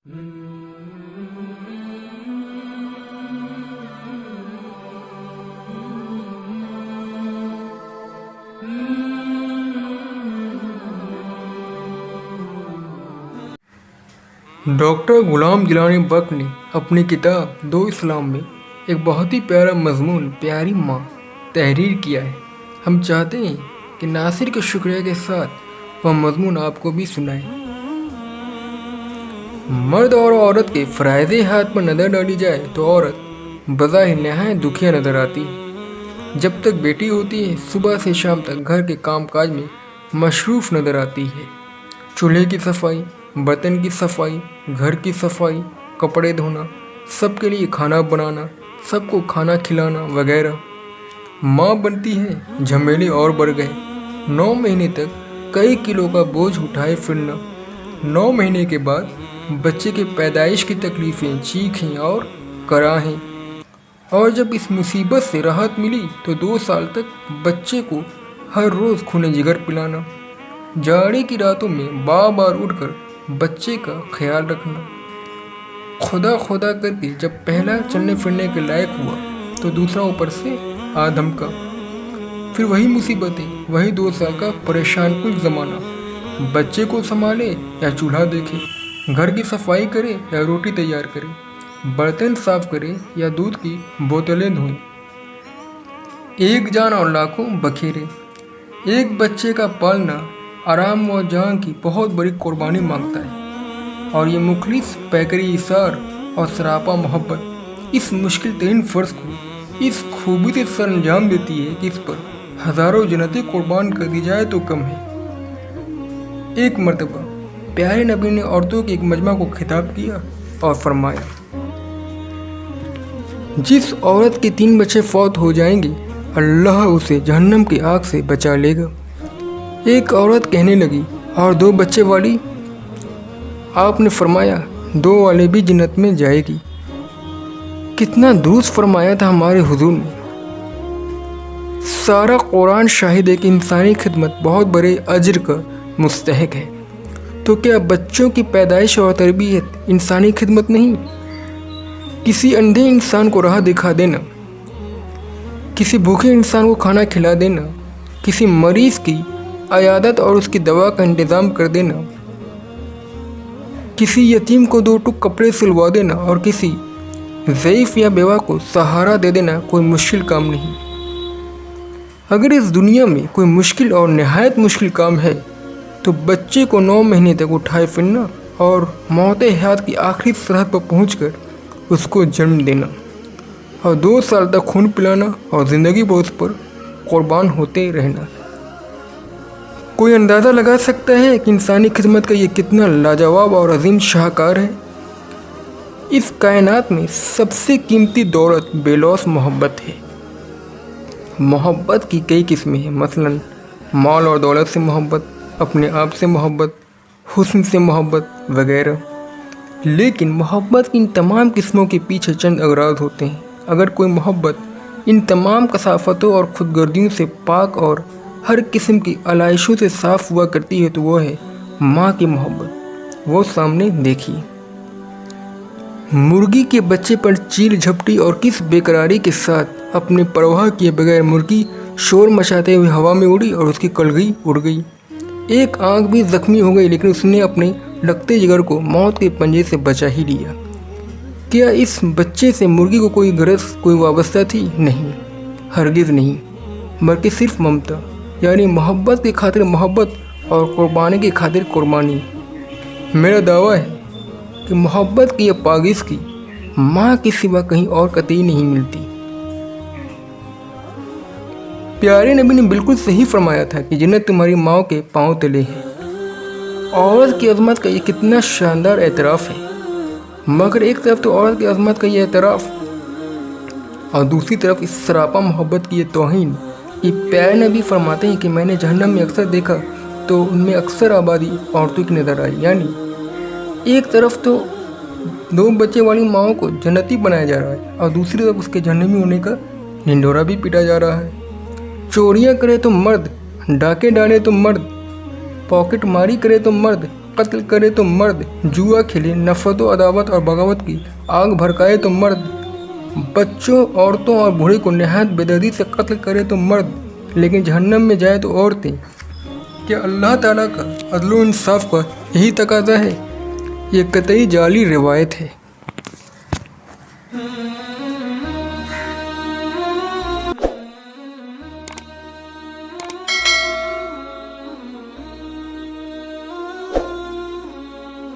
Doctor Ghulam Gilani بخش نے اپنی کتاب دو اسلام میں ایک بہت ہی پیارا مضمون پیاری ماں تحریر کیا ہے۔ ہم چاہتے ہیں کہ ناصر کے شکریہ کے ساتھ وہ مضمون آپ کو بھی سنائیں۔ مرد اور عورت کے فرائض حیات پر نظر ڈالی جائے تو عورت بظاہر نہایت دکھیا نظر آتی ہے۔ جب تک بیٹی ہوتی ہے صبح سے شام تک گھر کے کام کاج میں مصروف نظر آتی ہے۔ چولہے کی صفائی، برتن کی صفائی، گھر کی صفائی، کپڑے دھونا، سب کے لیے کھانا بنانا، سب کو کھانا کھلانا وغیرہ۔ ماں بنتی ہے، جھمیلے اور بڑھ گئے۔ 9 مہینے تک کئی کلو کا بوجھ اٹھائے پھرنا، 9 مہینے کے بعد بچے کے پیدائش کی تکلیفیں، چیخیں اور کراہیں، اور جب اس مصیبت سے راحت ملی تو 2 سال تک بچے کو ہر روز خون جگر پلانا، جاڑے کی راتوں میں بار بار اٹھ کر بچے کا خیال رکھنا۔ خدا خدا کر کے جب پہلا چلنے پھرنے کے لائق ہوا تو دوسرا اوپر سے آ دھمکا۔ پھر وہی مصیبتیں، وہی 2 سال کا پریشان کن زمانہ۔ بچے کو سنبھالے یا چولہا دیکھے، گھر کی صفائی کرے یا روٹی تیار کرے، برتن صاف کرے یا دودھ کی بوتلیں دھوئیں۔ ایک جان اور لاکھوں بکھیرے۔ ایک بچے کا پالنا آرام و جان کی بہت بڑی قربانی مانگتا ہے، اور یہ مخلص پیکری ایثار اور سراپا محبت اس مشکل ترین فرض کو اس خوبی سے سر انجام دیتی ہے کہ اس پر ہزاروں جنتیں قربان کر دی جائے تو کم ہے۔ ایک مرتبہ پیارے نبی نے عورتوں کے ایک مجمع کو خطاب کیا اور فرمایا، جس عورت کے 3 بچے فوت ہو جائیں گے اللہ اسے جہنم کی آگ سے بچا لے گا۔ ایک عورت کہنے لگی، اور 2 بچے والی؟ آپ نے فرمایا 2 والے بھی جنت میں جائے گی۔ کتنا درست فرمایا تھا ہمارے حضور نے۔ سارا قرآن شاہد ہے کہ انسانی خدمت بہت بڑے اجر کا مستحق ہے، تو کیا بچوں کی پیدائش اور تربیت انسانی خدمت نہیں؟ کسی اندھے انسان کو راہ دکھا دینا، کسی بھوکے انسان کو کھانا کھلا دینا، کسی مریض کی عیادت اور اس کی دوا کا انتظام کر دینا، کسی یتیم کو 2 ٹک کپڑے سلوا دینا اور کسی ضعیف یا بیوہ کو سہارا دے دینا کوئی مشکل کام نہیں۔ اگر اس دنیا میں کوئی مشکل اور نہایت مشکل کام ہے تو بچے کو 9 مہینے تک اٹھائے پھرنا اور موت حیات کی آخری سرحد پر پہنچ کر اس کو جنم دینا، اور 2 سال تک خون پلانا اور زندگی بھر اس پر قربان ہوتے رہنا۔ کوئی اندازہ لگا سکتا ہے کہ انسانی خدمت کا یہ کتنا لاجواب اور عظیم شاہکار ہے۔ اس کائنات میں سب سے قیمتی دولت بے لوث محبت ہے۔ محبت کی کئی قسمیں ہیں، مثلا مال اور دولت سے محبت، اپنے آپ سے محبت، حسن سے محبت وغیرہ۔ لیکن محبت کی ان تمام قسموں کے پیچھے چند اغراض ہوتے ہیں۔ اگر کوئی محبت ان تمام کثافتوں اور خود گردیوں سے پاک اور ہر قسم کی علائشوں سے صاف ہوا کرتی ہے تو وہ ہے ماں کی محبت۔ وہ سامنے دیکھیے، مرغی کے بچے پر چیل جھپٹی اور کس بے قراری کے ساتھ اپنی پرواہ کیے بغیر مرغی شور مچاتے ہوئے ہوا میں اڑی اور اس کی کلگی اڑ گئی۔ ایک آنکھ بھی زخمی ہو گئی لیکن اس نے اپنے لگتے جگر کو موت کے پنجے سے بچا ہی لیا۔ کیا اس بچے سے مرغی کو کوئی غرض، کوئی وابستہ تھی؟ نہیں، ہرگز نہیں، بلکہ صرف ممتا، یعنی محبت کی خاطر محبت اور قربانی کی خاطر قربانی۔ میرا دعویٰ ہے کہ محبت کی یہ پاکیزگی ماں کے سوا کہیں اور قطعی نہیں ملتی۔ پیارے نبی نے بالکل صحیح فرمایا تھا کہ جنت تمہاری ماں کے پاؤں تلے ہے۔ عورت کی عظمت کا یہ کتنا شاندار اعتراف ہے، مگر ایک طرف تو عورت کی عظمت کا یہ اعتراف اور دوسری طرف اس سراپا محبت کی یہ توہین۔ یہ پیارے نبی فرماتے ہیں کہ میں نے جہنم میں اکثر دیکھا تو ان میں اکثر آبادی عورتوں کی نظر آئی، یعنی ایک طرف تو 2 بچے والی ماؤں کو جنتی بنایا جا رہا ہے اور دوسری طرف اس کے جہنمی ہونے کا ڈھنڈورا بھی پیٹا جا رہا ہے۔ چوریاں کرے تو مرد، ڈاکے ڈالے تو مرد، پاکٹ ماری کرے تو مرد، قتل کرے تو مرد، جوا کھیلے، نفرت و عداوت اور بغاوت کی آگ بھڑکائے تو مرد، بچوں، عورتوں اور بوڑھے کو نہایت بے دردی سے قتل کرے تو مرد، لیکن جہنم میں جائے تو عورتیں۔ کیا اللہ تعالیٰ کا عدل و انصاف کا یہی تقاضا ہے؟ یہ قطعی جعلی روایت ہے۔